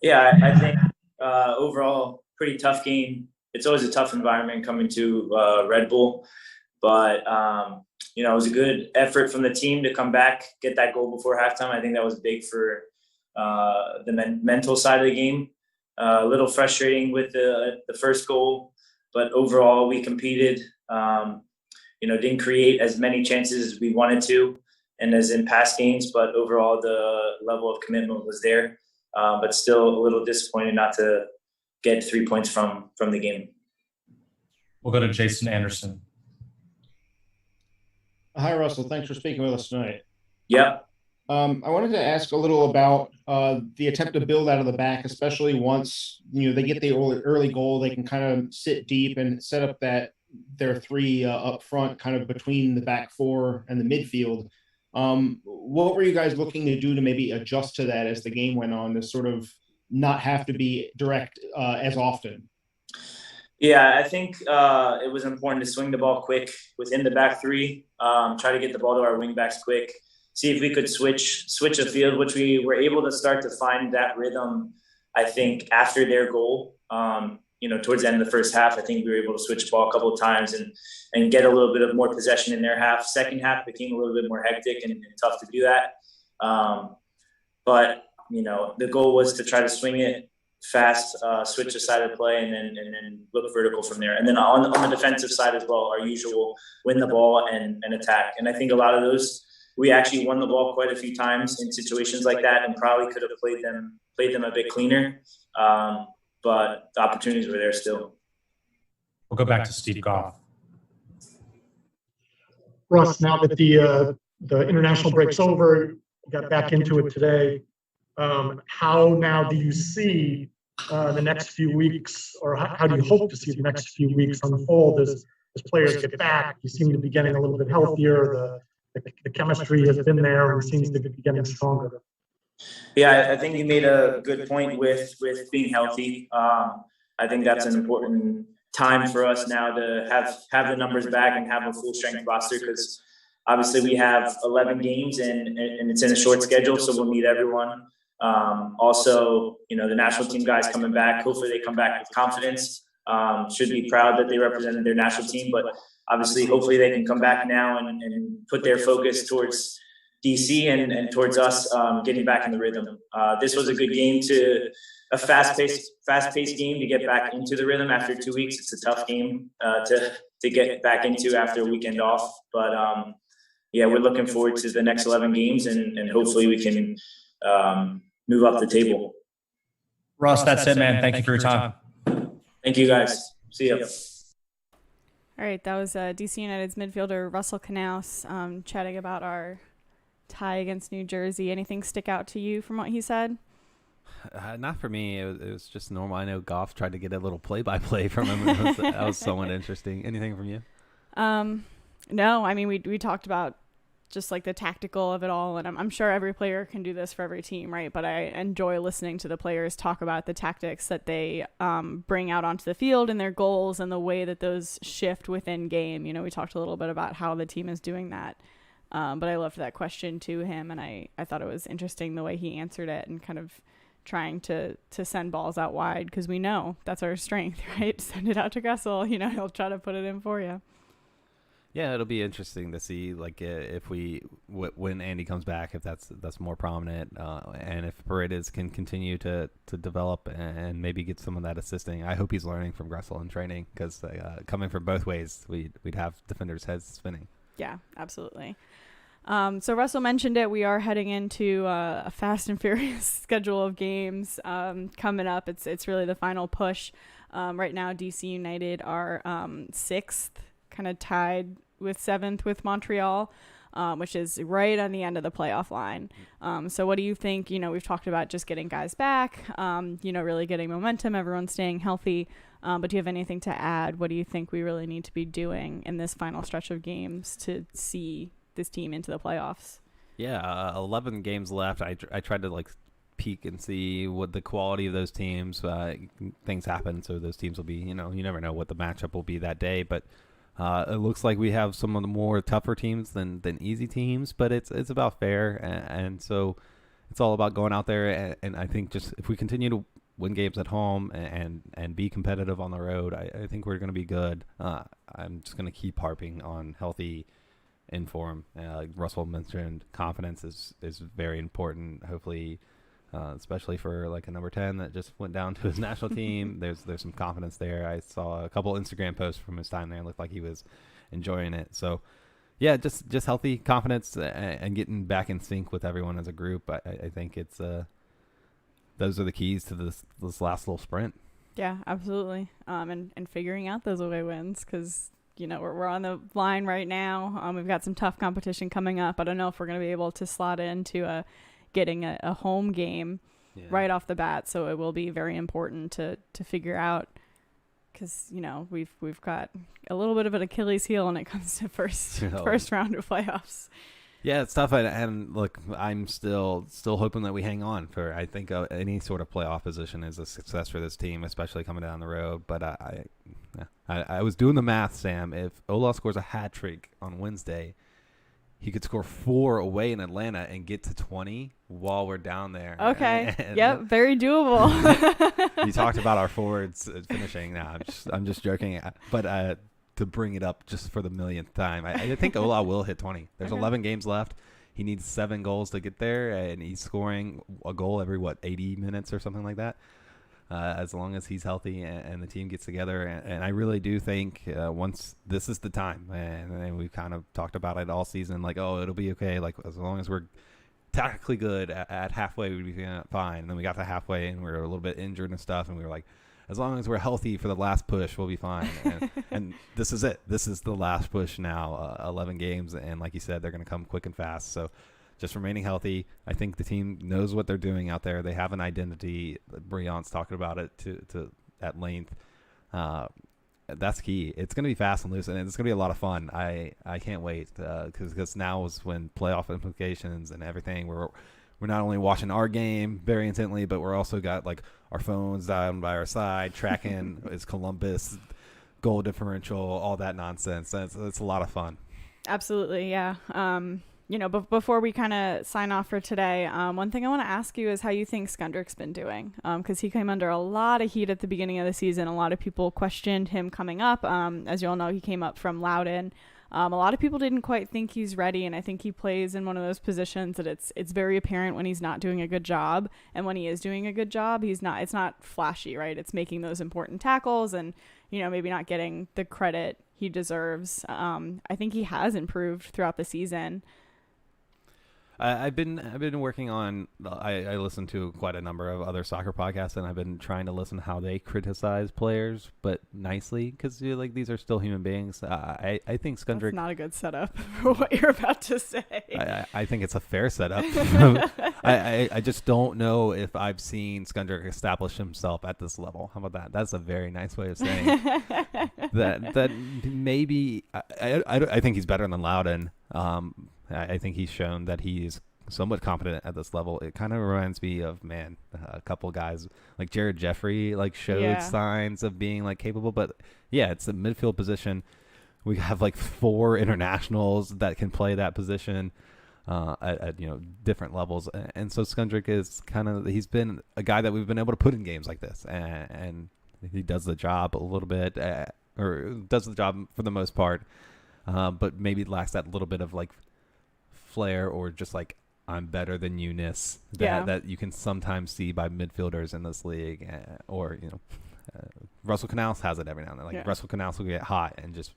Yeah, I think overall pretty tough game. It's always a tough environment coming to Red Bull, but it was a good effort from the team to come back, get that goal before halftime. I think that was big for the mental side of the game. A little frustrating with the first goal, but overall we competed. Didn't create as many chances as we wanted to and as in past games, but overall the level of commitment was there. But still a little disappointed not to get 3 points from the game. We'll go to Jason Anderson. Hi, Russell. Thanks for speaking with us tonight. Yep. I wanted to ask a little about the attempt to build out of the back, especially once they get the early goal. They can kind of sit deep and set up their 3 up front, kind of between the back 4 and the midfield. What were you guys looking to do to maybe adjust to that as the game went on, to sort of not have to be direct as often? Yeah, I think it was important to swing the ball quick within the back 3, try to get the ball to our wing backs quick, see if we could switch the field, which we were able to start to find that rhythm, I think, after their goal. Towards the end of the first half, I think we were able to switch the ball a couple of times and get a little bit of more possession in their half. Second half became a little bit more hectic and tough to do that. But the goal was to try to swing it fast, switch the side of play, and then look vertical from there. And then on the defensive side as well, our usual win the ball and attack. And I think a lot of those, we actually won the ball quite a few times in situations like that and probably could have played them a bit cleaner. But the opportunities were there still. We'll go back to Steve Goff. Russ, now that the international break's over, you got back into it today. How now do you see the next few weeks, or how do you hope to see the next few weeks unfold as players get back? You seem to be getting a little bit healthier. The chemistry has been there and seems to be getting stronger. Yeah, I think you made a good point with being healthy. I think that's an important time for us now to have the numbers back and have a full strength roster, because obviously we have 11 games and it's in a short schedule, so we'll need everyone. Also, the national team guys coming back, hopefully they come back with confidence. Should be proud that they represented their national team, but obviously hopefully they can come back now and put their focus towards DC and towards us getting back in the rhythm. This was a good game, a fast-paced game to get back into the rhythm after 2 weeks. It's a tough game to get back into after a weekend off. But we're looking forward to the next 11 games and hopefully we can move up the table. Ross, that's it, man. Thank you for your time. Thank you, guys. See ya. All right, that was DC United's midfielder Russell Knaus chatting about our tie against New Jersey. Anything stick out to you from what he said? Not for me. It was just normal. I know Goff tried to get a little play-by-play from him. That was somewhat interesting. Anything from you? No, I mean, we talked about just like the tactical of it all, and I'm sure every player can do this for every team, right? But I enjoy listening to the players talk about the tactics that they bring out onto the field and their goals and the way that those shift within game. We talked a little bit about how the team is doing that. But I loved that question to him, and I thought it was interesting the way he answered it and kind of trying to send balls out wide, because we know that's our strength, right? Send it out to Gressel, he'll try to put it in for you. Yeah, it'll be interesting to see, if when Andy comes back, if that's more prominent, and if Paredes can continue to develop and maybe get some of that assisting. I hope he's learning from Gressel in training, because coming from both ways, we'd have defenders' heads spinning. Yeah, absolutely. So Russell mentioned it. We are heading into a fast and furious schedule of games coming up. It's really the final push. Right now, DC United are 6th, kind of tied with 7th with Montreal, which is right on the end of the playoff line. So what do you think? We've talked about just getting guys back, really getting momentum, everyone staying healthy. But do you have anything to add? What do you think we really need to be doing in this final stretch of games to see this team into the playoffs? Yeah, 11 games left. I tried to peek and see what the quality of those teams. Things happen, so those teams will be. You never know what the matchup will be that day. But it looks like we have some of the more tougher teams than easy teams. But it's about fair, and so it's all about going out there. And I think just if we continue to win games at home and be competitive on the road, I think we're going to be good. I'm just going to keep harping on healthy in form. Like Russell mentioned, confidence is very important. Hopefully, especially for a number 10 that just went down to his national team. There's some confidence there. I saw a couple Instagram posts from his time there. It looked like he was enjoying it. So, yeah, just healthy confidence and getting back in sync with everyone as a group. I think it's those are the keys to this last little sprint. Yeah, absolutely. And figuring out those away wins because. We're on the line right now. We've got some tough competition coming up. I don't know if we're going to be able to slot into getting a home game right off the bat. So it will be very important to figure out because, we've got a little bit of an Achilles heel when it comes to first round of playoffs. Yeah, it's tough. And look, I'm still hoping that we hang on for. I think any sort of playoff position is a success for this team, especially coming down the road. But I was doing the math, Sam. If Ola scores a hat trick on Wednesday, he could score 4 away in Atlanta and get to 20 while we're down there. Okay. Yep. Very doable. You talked about our forwards finishing. No, I'm just joking. But to bring it up just for the millionth time, I think Ola will hit 20. There's 11 games left. He needs 7 goals to get there, and he's scoring a goal every 80 minutes or something like that. As long as he's healthy and the team gets together. And I really do think once this is the time, and we've kind of talked about it all season, it'll be okay. As long as we're tactically good at halfway, we'd be fine. And then we got to halfway and we were a little bit injured and stuff. And we were like, as long as we're healthy for the last push, we'll be fine. And this is it. This is the last push now, 11 games. And like you said, they're going to come quick and fast. So just remaining healthy. I think the team knows what they're doing out there. They have an identity. Brian's talking about it to at length. That's key. It's going to be fast and loose, and it's going to be a lot of fun. I can't wait because now is when playoff implications and everything. We're not only watching our game very intently, but we're also got our phones down by our side, tracking is Columbus goal differential, all that nonsense. It's a lot of fun. Absolutely, yeah. But before we kind of sign off for today, one thing I want to ask you is how you think Skundrik's been doing, because he came under a lot of heat at the beginning of the season. A lot of people questioned him coming up. As you all know, he came up from Loudoun. A lot of people didn't quite think he's ready, and I think he plays in one of those positions that it's very apparent when he's not doing a good job, and when he is doing a good job, it's not flashy, right? It's making those important tackles and, maybe not getting the credit he deserves. I think he has improved throughout the season. I've been working on. I listen to quite a number of other soccer podcasts, and I've been trying to listen to how they criticize players, but nicely, because these are still human beings. I think Skundrik. That's not a good setup for what you're about to say. I think it's a fair setup. I just don't know if I've seen Skundrik establish himself at this level. How about that? That's a very nice way of saying that. Maybe I think he's better than Loudoun. I think he's shown that he's somewhat competent at this level. It kind of reminds me of, a couple guys like Jared Jeffrey, showed signs of being capable. But yeah, it's a midfield position. We have 4 internationals that can play that position at different levels. And so Skundrik is he's been a guy that we've been able to put in games like this, and he does the job a little bit, or does the job for the most part, but maybe lacks that little bit of flair or just I'm better than you-ness that you can sometimes see by midfielders in this league, or Russell Canals has it every now and then. Russell Canals will get hot and just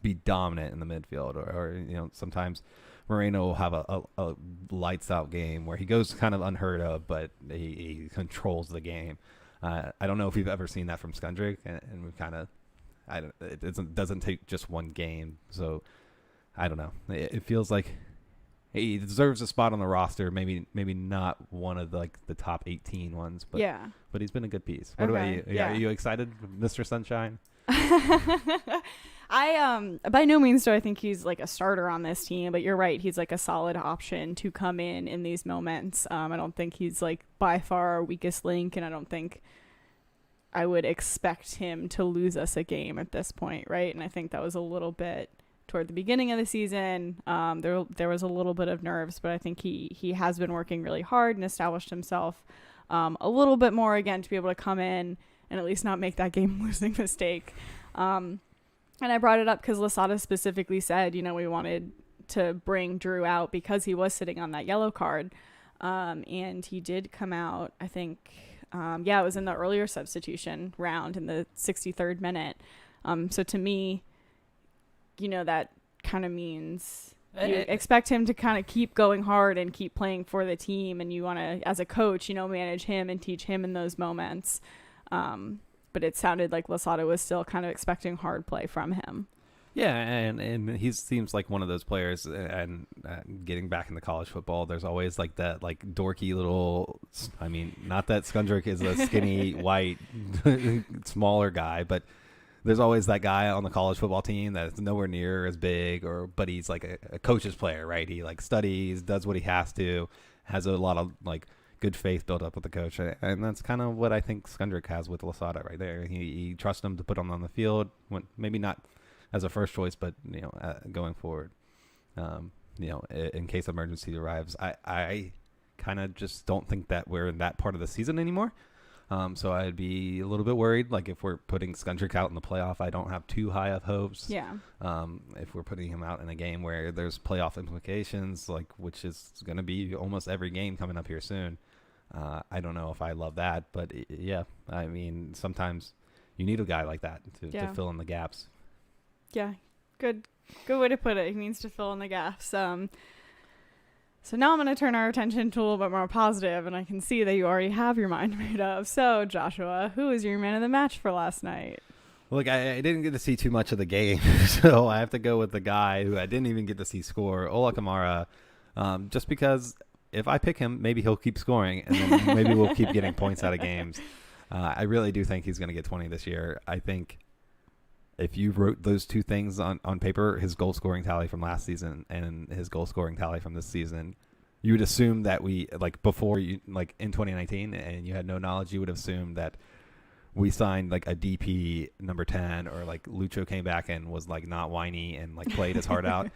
be dominant in the midfield, or sometimes Moreno will have a lights out game where he goes kind of unheard of, but he controls the game. I don't know if we've ever seen that from Skundrich, and we've kind of, it doesn't take just one game, so I don't know. It feels like he deserves a spot on the roster. Maybe not one of the top 18 ones, but yeah. But he's been a good piece. What about you? Yeah. Are you excited, Mr. Sunshine? I by no means do I think he's like a starter on this team, but you're right, he's like a solid option to come in these moments. I don't think he's like by far our weakest link, and I don't think I would expect him to lose us a game at this point, right? And I think that was a little bit toward the beginning of the season. There was a little bit of nerves, but I think he has been working really hard and established himself a little bit more again to be able to come in and at least not make that game losing mistake. And I brought it up because Losada specifically said, we wanted to bring Drew out because he was sitting on that yellow card. And he did come out, I think, it was in the earlier substitution round in the 63rd minute. So to me, that kind of means you expect him to kind of keep going hard and keep playing for the team. And you want to, as a coach, manage him and teach him in those moments. But it sounded like Losada was still kind of expecting hard play from him. Yeah, and he seems like one of those players. And getting back into college football, there's always like that dorky little. I mean, not that Skundrich is a skinny white smaller guy, but there's always that guy on the college football team that's nowhere near as big, but he's like a coach's player, right? He studies, does what he has to, has a lot of good faith built up with the coach, and that's kind of what I think Skundrich has with Losada right there. He trusts him to put him on the field, when maybe not as a first choice, but going forward, in case emergency arrives. I kind of just don't think that we're in that part of the season anymore. So I'd be a little bit worried. If we're putting Skundrich out in the playoff, I don't have too high of hopes. Yeah. If we're putting him out in a game where there's playoff implications, which is going to be almost every game coming up here soon. I don't know if I love that, but yeah, I mean, sometimes you need a guy like that to fill in the gaps. Yeah, good way to put it. He needs to fill in the gaps. So now I'm going to turn our attention to a little bit more positive, and I can see that you already have your mind made up. So, Joshua, who was your man of the match for last night? Look, I didn't get to see too much of the game, so I have to go with the guy who I didn't even get to see score, Ola Kamara, just because if I pick him, maybe he'll keep scoring, and then maybe we'll keep getting points out of games. I really do think he's going to get 20 this year. I think if you wrote those two things on paper, his goal scoring tally from last season and his goal scoring tally from this season, you would assume that we, before you, in 2019, and you had no knowledge, you would have assumed that we signed a DP number 10, or Lucho came back and was not whiny and played his heart out,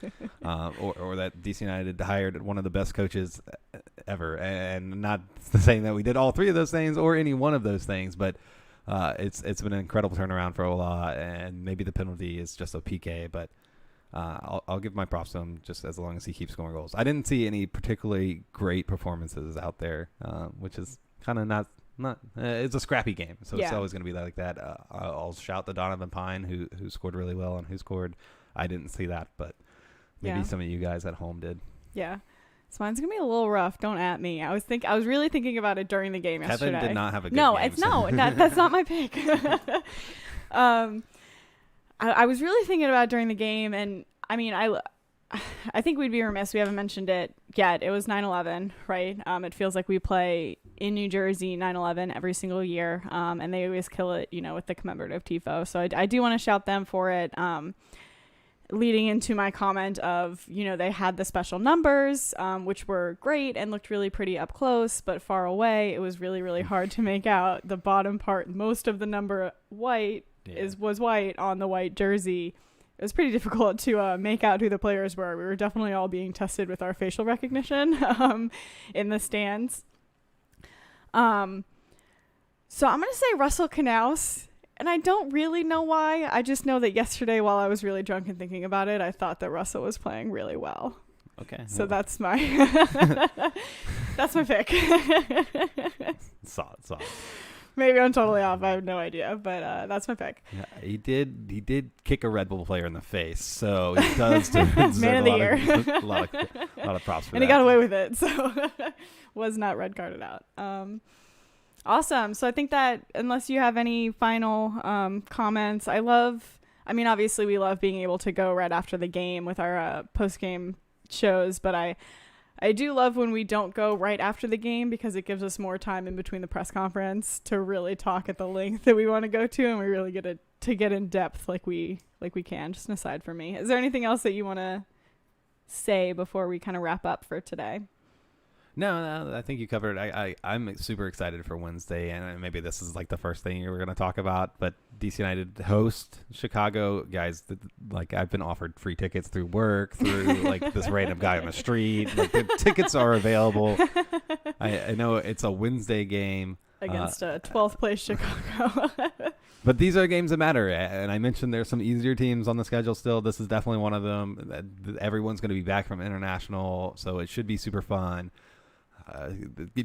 or that DC United hired one of the best coaches ever. And not saying that we did all three of those things or any one of those things, but it's been an incredible turnaround for Ola, and maybe the penalty is just a PK, but I'll give my props to him just as long as he keeps scoring goals. I didn't see any particularly great performances out there, which is kind of not it's a scrappy game, so it's always going to be like that. I'll shout to Donovan Pine, who scored really well, and who scored. I didn't see that, but maybe some of you guys at home did. Yeah. So mine's gonna be a little rough. Don't at me. I was really thinking about it during the game yesterday. Kevin did not have a good game. That's not my pick. I was really thinking about it during the game, and I mean, I think we'd be remiss. We haven't mentioned it yet. It was 9/11, right? It feels like we play in New Jersey 9/11 every single year, and they always kill it, with the commemorative tifo. So I do want to shout them for it. Leading into my comment of, they had the special numbers, which were great and looked really pretty up close, but far away, it was really, really hard to make out the bottom part. Most of the number white was white on the white jersey. It was pretty difficult to make out who the players were. We were definitely all being tested with our facial recognition in the stands. So I'm going to say Russell Knaus. And I don't really know why. I just know that yesterday, while I was really drunk and thinking about it, I thought that Russell was playing really well. Okay. So that's my pick. Solid. Maybe I'm totally off. I have no idea, but that's my pick. Yeah, he did kick a Red Bull player in the face, so he does deserve Man of the year. a lot of props for that. And he got away with it, so was not red carded out. Awesome. So I think that unless you have any final comments, obviously we love being able to go right after the game with our post-game shows, but I do love when we don't go right after the game because it gives us more time in between the press conference to really talk at the length that we want to go to, and we really get to get in depth like we can. Just an aside for me. Is there anything else that you want to say before we kind of wrap up for today? No, I think you covered it. I'm super excited for Wednesday, and maybe this is like the first thing you were going to talk about, but DC United host Chicago. Guys, like I've been offered free tickets through work, through like this random guy on the street. Like the tickets are available. I know it's a Wednesday game. Against 12th place Chicago. But these are games that matter, and I mentioned there's some easier teams on the schedule still. This is definitely one of them. Everyone's going to be back from international, so it should be super fun.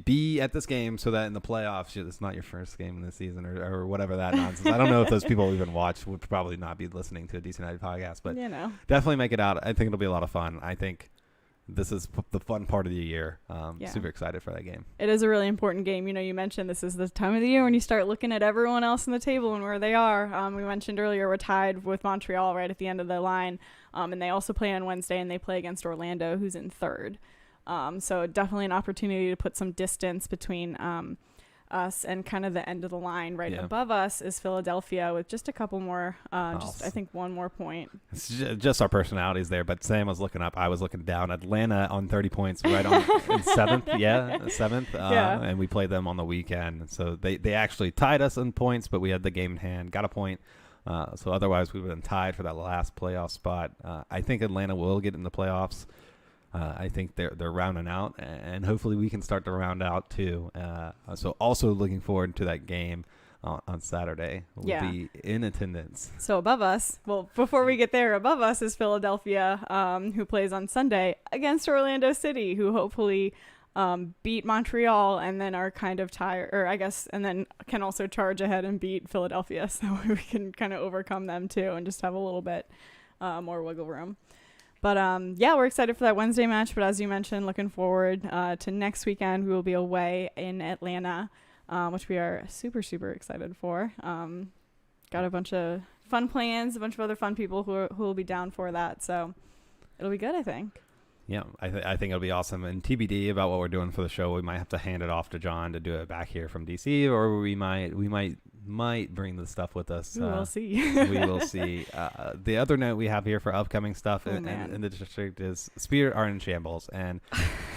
Be at this game so that in the playoffs, it's not your first game in the season or whatever that nonsense. I don't know if those people even watch, would probably not be listening to a DC United podcast, but definitely make it out. I think it'll be a lot of fun. I think this is the fun part of the year. Super excited for that game. It is a really important game. You mentioned this is the time of the year when you start looking at everyone else on the table and where they are. We mentioned earlier we're tied with Montreal right at the end of the line, and they also play on Wednesday, and they play against Orlando, who's in third. So definitely an opportunity to put some distance between us and kind of the end of the line. Right above us is Philadelphia with just a couple more, I think one more point. It's just our personalities there. But Sam was looking up, I was looking down. Atlanta on 30 points, right on in seventh. And we played them on the weekend. So they actually tied us in points, but we had the game in hand, got a point. So otherwise we would have been tied for that last playoff spot. I think Atlanta will get in the playoffs. I think they're rounding out, and hopefully we can start to round out too. So also looking forward to that game on Saturday. We'll be in attendance. So above us, before we get there, above us is Philadelphia, who plays on Sunday against Orlando City, who hopefully beat Montreal and then are kind of tired, or I guess, and then can also charge ahead and beat Philadelphia, so we can kind of overcome them too and just have a little bit more wiggle room. But we're excited for that Wednesday match. But as you mentioned, looking forward to next weekend. We will be away in Atlanta, which we are super, super excited for. Got a bunch of fun plans, a bunch of other fun people who will be down for that. So it'll be good, I think. Yeah, I think it'll be awesome. And TBD about what we're doing for the show. We might have to hand it off to John to do it back here from DC, or we might bring the stuff with us. We'll see. We will see. The other note we have here for upcoming stuff in the district is Spirit are in shambles. And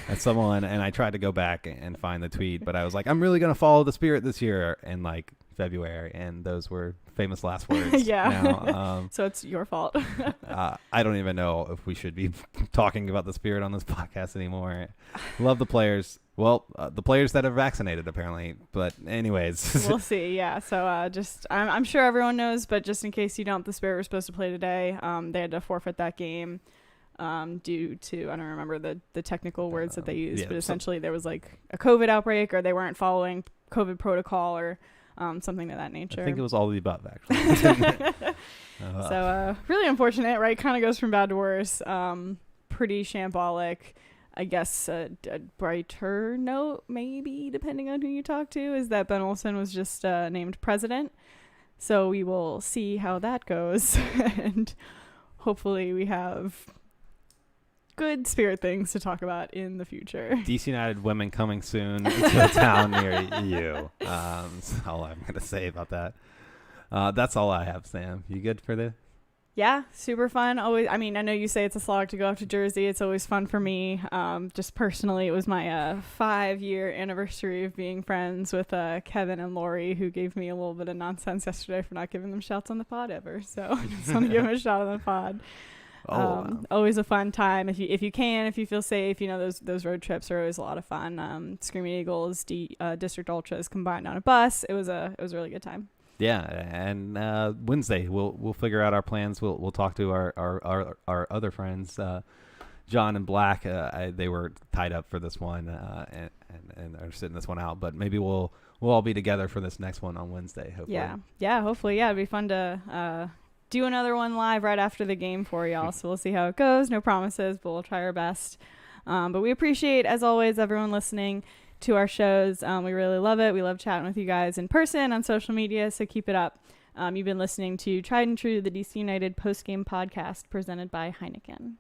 as someone, and I tried to go back and find the tweet, but I was like, I'm really going to follow the Spirit this year in like February. And those were famous last words. Now, so it's your fault. I don't even know if we should be talking about the Spirit on this podcast anymore. Love the players. Well, the players that are vaccinated, apparently. But anyways. We'll see, yeah. So I'm sure everyone knows, but just in case you don't, the Spirit were supposed to play today. They had to forfeit that game due to, I don't remember the technical words that they used, but essentially there was like a COVID outbreak, or they weren't following COVID protocol, or something of that nature. I think it was all of the above, actually. So really unfortunate, right? Kind of goes from bad to worse. Pretty shambolic. I guess a brighter note, maybe, depending on who you talk to, is that Ben Olsen was just named president. So we will see how that goes. And hopefully we have good Spirit things to talk about in the future. DC United women coming soon to a town near you. That's all I'm going to say about that. That's all I have, Sam. You good for this? Yeah, super fun. Always. I mean, I know you say it's a slog to go up to Jersey. It's always fun for me. Just personally, it was my 5-year anniversary of being friends with Kevin and Lori, who gave me a little bit of nonsense yesterday for not giving them shouts on the pod ever. So I just want to give them a shout on the pod. Always a fun time if you can, if you feel safe. Those road trips are always a lot of fun. Screaming Eagles, District Ultras combined on a bus. It was a really good time. Yeah, and Wednesday we'll figure out our plans. We'll talk to our other friends, John and Black. They were tied up for this one and are sitting this one out. But maybe we'll all be together for this next one on Wednesday. Hopefully. Yeah. Hopefully, it'd be fun to do another one live right after the game for y'all. So we'll see how it goes. No promises, but we'll try our best. But we appreciate, as always, everyone listening to our shows. We really love it. We love chatting with you guys in person on social media, so keep it up. You've been listening to Tried and True, the DC United post-game podcast presented by Heineken.